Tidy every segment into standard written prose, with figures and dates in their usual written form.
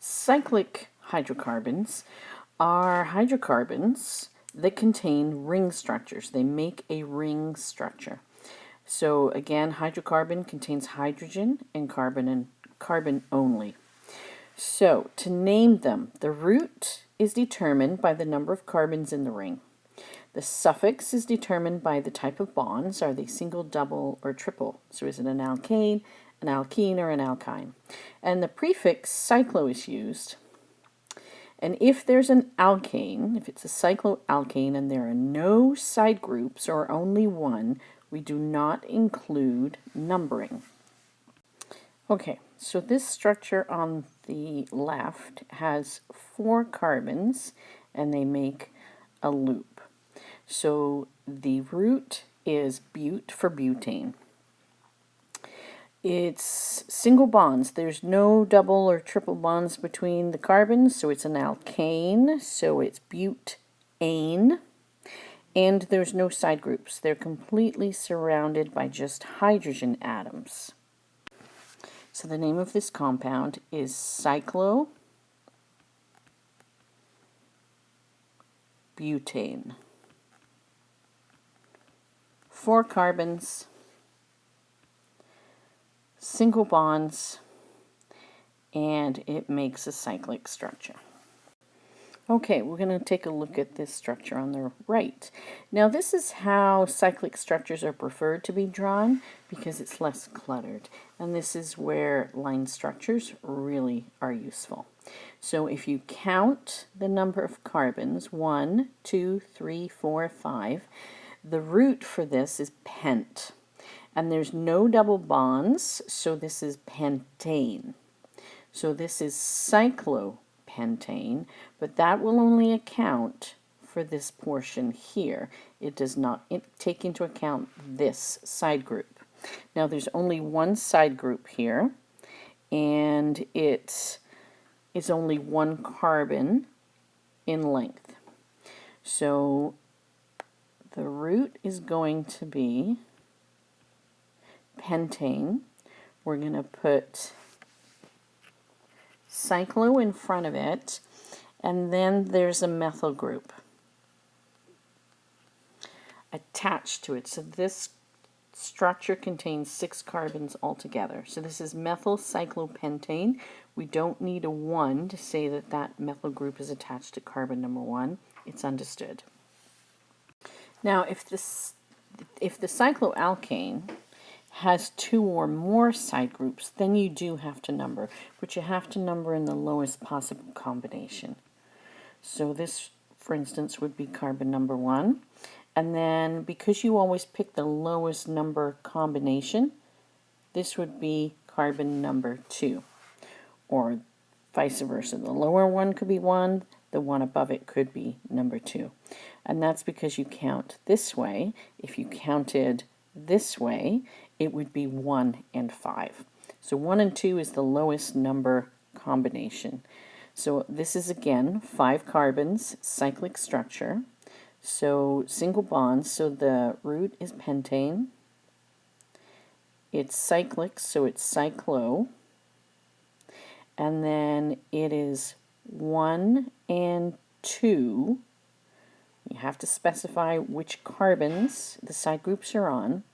Cyclic hydrocarbons are hydrocarbons that contain ring structures. They make a ring structure. So again, hydrocarbon contains hydrogen and carbon only. So to name them, the root is determined by the number of carbons in the ring. The suffix is determined by the type of bonds. Are they single, double, or triple? So is it an alkane, an alkene, or an alkyne? And the prefix cyclo is used. And if there's an alkane, if it's a cycloalkane and there are no side groups or only one, we do not include numbering. Okay, so this structure on the left has 4 carbons and they make a loop. So the root is but for butane. It's single bonds. There's no double or triple bonds between the carbons, so it's an alkane, so it's butane. And there's no side groups. They're completely surrounded by just hydrogen atoms. So the name of this compound is cyclobutane. 4 carbons, single bonds, and it makes a cyclic structure. Okay, we're going to take a look at this structure on the right. Now this is how cyclic structures are preferred to be drawn because it's less cluttered. And this is where line structures really are useful. So if you count the number of carbons, 1, 2, 3, 4, 5, the root for this is pent. And there's no double bonds, so this is pentane. So this is cyclopentane, but that will only account for this portion here. It does not take into account this side group. Now there's only one side group here, and it is only 1 carbon in length. So the root is going to be pentane. We're going to put cyclo in front of it, and then there's a methyl group attached to it. So this structure contains 6 carbons altogether. So this is methyl cyclopentane. We don't need a 1 to say that that methyl group is attached to carbon number 1. It's understood. Now if the cycloalkane has 2 or more side groups, then you do have to number, but you have to number in the lowest possible combination. So this, for instance, would be carbon number 1, and then because you always pick the lowest number combination, this would be carbon number 2, or vice versa. The lower one could be 1, the one above it could be number 2. And that's because you count this way. If you counted this way, it would be 1 and 5. So 1 and 2 is the lowest number combination. So this is again 5 carbons, cyclic structure. So single bonds, so the root is pentane. It's cyclic, so it's cyclo. And then it is 1 and 2. You have to specify which carbons the side groups are on.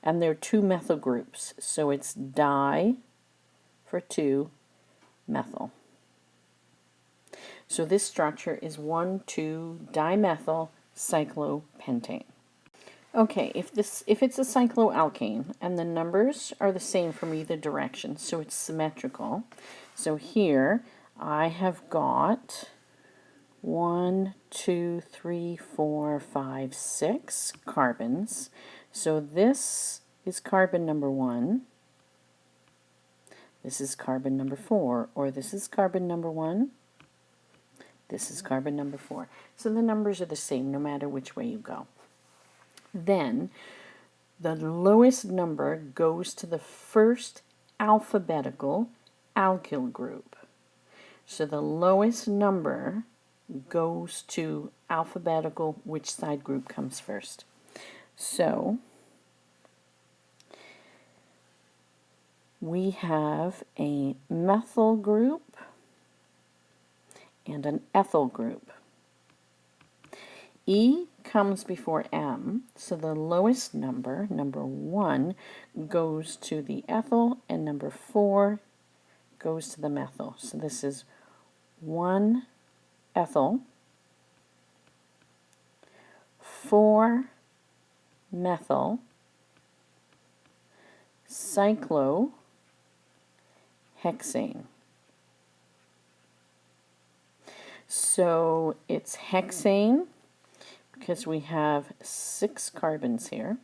And there are 2 methyl groups, so it's di for 2 methyl. So this structure is 1,2-dimethyl cyclopentane. Okay, if it's a cycloalkane and the numbers are the same from either direction, so it's symmetrical. So here I have got 1, 2, 3, 4, 5, 6 carbons. So this is carbon number 1, this is carbon number 4, or this is carbon number 1, this is carbon number 4. So the numbers are the same no matter which way you go. Then the lowest number goes to the first alphabetical alkyl group. So the lowest number goes to alphabetical which side group comes first. So we have a methyl group and an ethyl group. E comes before M, so the lowest number, number 1, goes to the ethyl, and number 4 goes to the methyl. So this is 1 ethyl, 4 methyl, cyclohexane. So it's hexane because we have 6 carbons here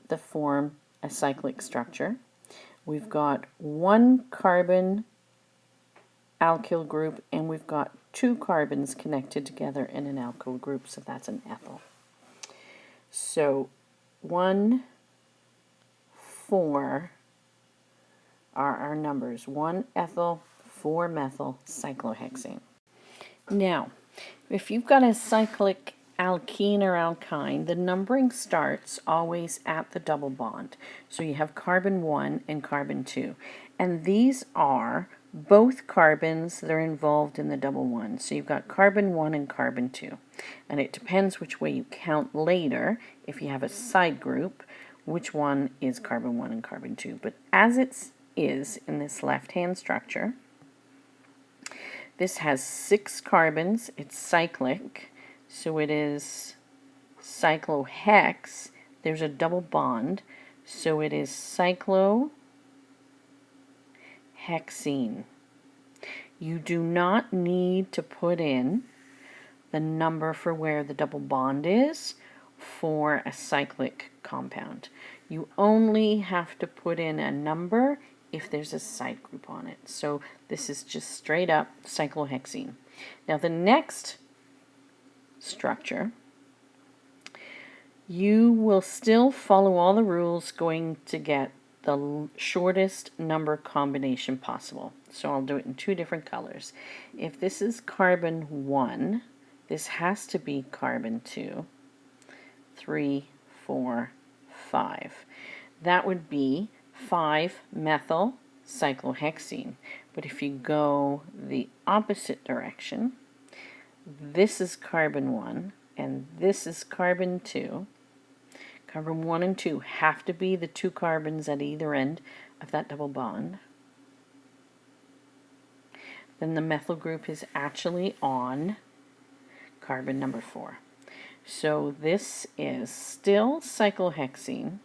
that form a cyclic structure. We've got 1 carbon alkyl group, and we've got 2 carbons connected together in an alkyl group, so that's an ethyl. So 1, 4 are our numbers. 1 ethyl, 4 methyl, cyclohexane. Now, if you've got a cyclic alkene or alkyne, the numbering starts always at the double bond. So you have carbon 1 and carbon 2. And these are both carbons that are involved in the double one. So you've got carbon 1 and carbon 2. And it depends which way you count later, if you have a side group, which one is carbon 1 and carbon 2. But as it is in this left-hand structure, this has 6 carbons. It's cyclic, so it is cyclohex. There's a double bond, so it is cyclohexene. You do not need to put in the number for where the double bond is for a cyclic compound. You only have to put in a number if there's a side group on it. So this is just straight up cyclohexene. Now the next structure, you will still follow all the rules going to get the shortest number combination possible. So I'll do it in 2 different colors. If this is carbon 1, this has to be carbon 2, 3, 4, 5. That would be 5-methyl cyclohexene. But if you go the opposite direction, this is carbon 1 and this is carbon 2. Carbon 1 and 2 have to be the 2 carbons at either end of that double bond. Then the methyl group is actually on carbon number 4. So this is still cyclohexene,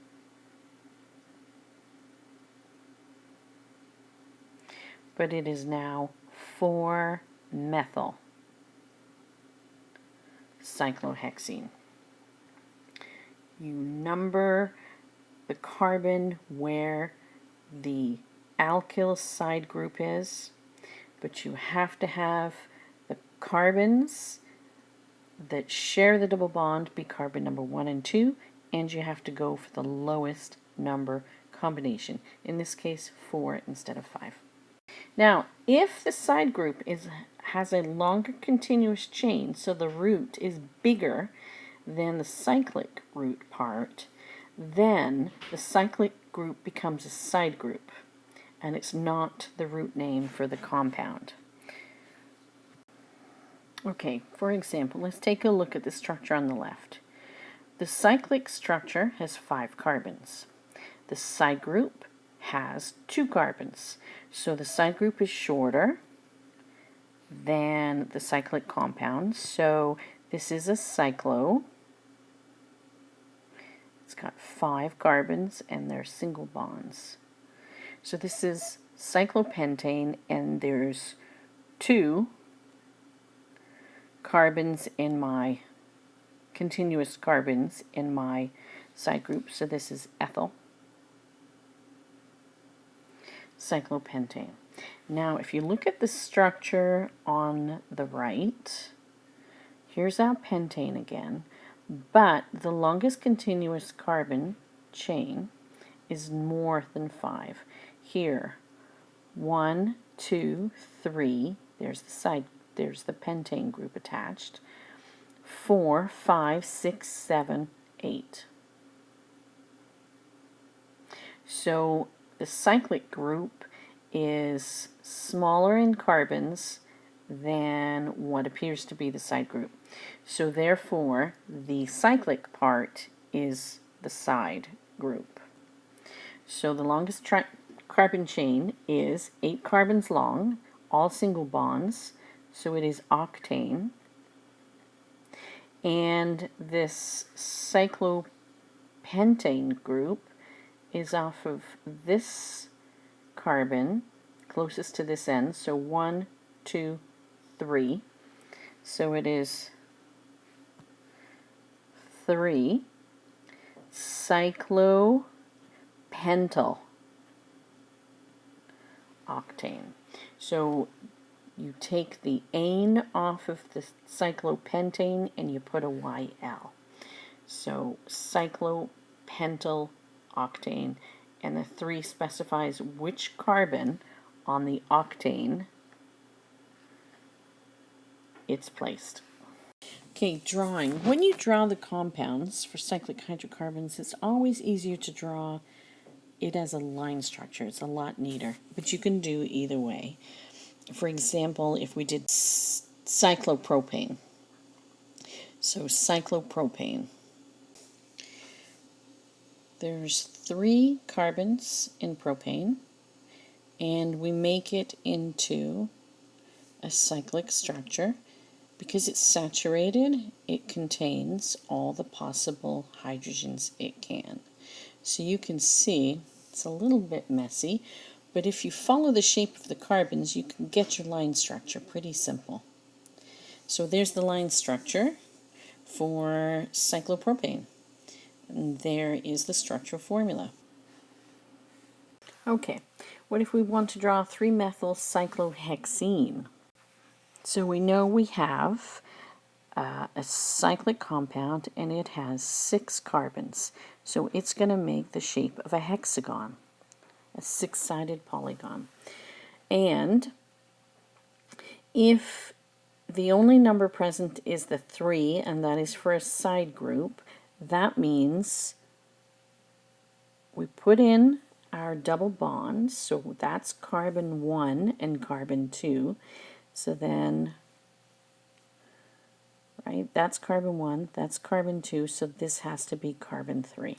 but it is now 4-methyl cyclohexene. You number the carbon where the alkyl side group is, but you have to have the carbons that share the double bond be carbon number 1 and 2, and you have to go for the lowest number combination, in this case 4 instead of 5. Now, if the side group has a longer continuous chain, so the root is bigger than the cyclic root part, then the cyclic group becomes a side group, and it's not the root name for the compound. Okay, for example, let's take a look at the structure on the left. The cyclic structure has 5 carbons. The side group has 2 carbons. So the side group is shorter than the cyclic compound. So this is a cyclo. It's got 5 carbons and they're single bonds. So this is cyclopentane, and there's 2 carbons in my continuous carbons in my side group. So this is ethyl cyclopentane. Now if you look at the structure on the right, here's our pentane again, but the longest continuous carbon chain is more than 5. Here, 1, 2, 3, there's the pentane group attached. 4, 5, 6, 7, 8. So the cyclic group is smaller in carbons than what appears to be the side group. So therefore, the cyclic part is the side group. So the longest carbon chain is 8 carbons long, all single bonds, so it is octane. And this cyclopentane group is off of this carbon closest to this end, so 1, 2, 3. So it is 3 cyclopentyl octane. So you take the ane off of the cyclopentane and you put a YL. So cyclopentyl octane, and the 3 specifies which carbon on the octane it's placed. Okay, drawing. When you draw the compounds for cyclic hydrocarbons, it's always easier to draw it as a line structure. It's a lot neater, but you can do either way. For example, if we did cyclopropane. So cyclopropane. There's 3 carbons in propane, and we make it into a cyclic structure. Because it's saturated, it contains all the possible hydrogens it can. So you can see it's a little bit messy, but if you follow the shape of the carbons, you can get your line structure pretty simple. So there's the line structure for cyclopropane. And there is the structural formula. Okay, what if we want to draw 3-methyl cyclohexene? So we know we have a cyclic compound and it has 6 carbons. So it's going to make the shape of a hexagon, a 6-sided polygon. And if the only number present is the 3, and that is for a side group, that means we put in our double bonds. So that's carbon 1 and carbon 2. So then, right, that's carbon 1, that's carbon 2, so this has to be carbon 3.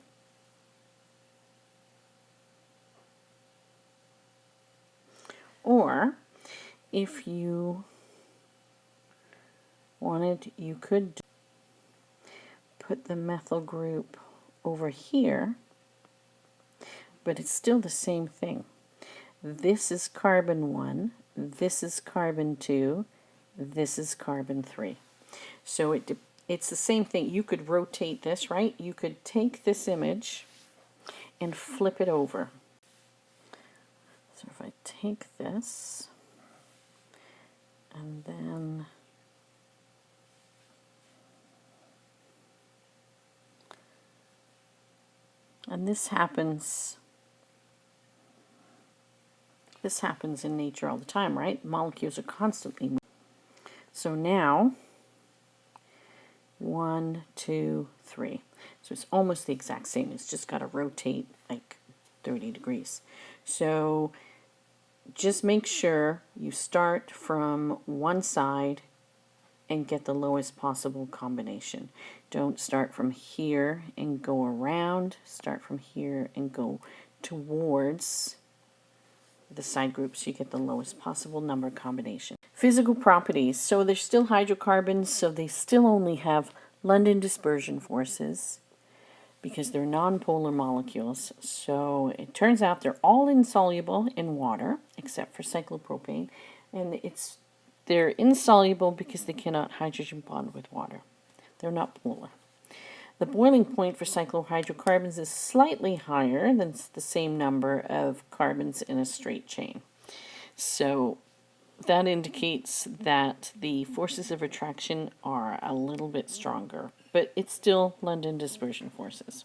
Or, if you wanted, you could put the methyl group over here, but it's still the same thing. This is carbon 1, this is carbon 2, this is carbon 3. So it's the same thing. You could rotate this, right? You could take this image and flip it over. So if I take this and then this happens in nature all the time, right? Molecules are constantly moving. So now 1, 2, 3. So it's almost the exact same. It's just got to rotate like 30 degrees. So just make sure you start from one side and get the lowest possible combination. Don't start from here and go around. Start from here and go towards the side group so you get the lowest possible number combination. Physical properties. So they're still hydrocarbons, so they still only have London dispersion forces because they're nonpolar molecules. So it turns out they're all insoluble in water except for cyclopropane, and they're insoluble because they cannot hydrogen bond with water. They're not polar. The boiling point for cyclohydrocarbons is slightly higher than the same number of carbons in a straight chain. So that indicates that the forces of attraction are a little bit stronger, but it's still London dispersion forces.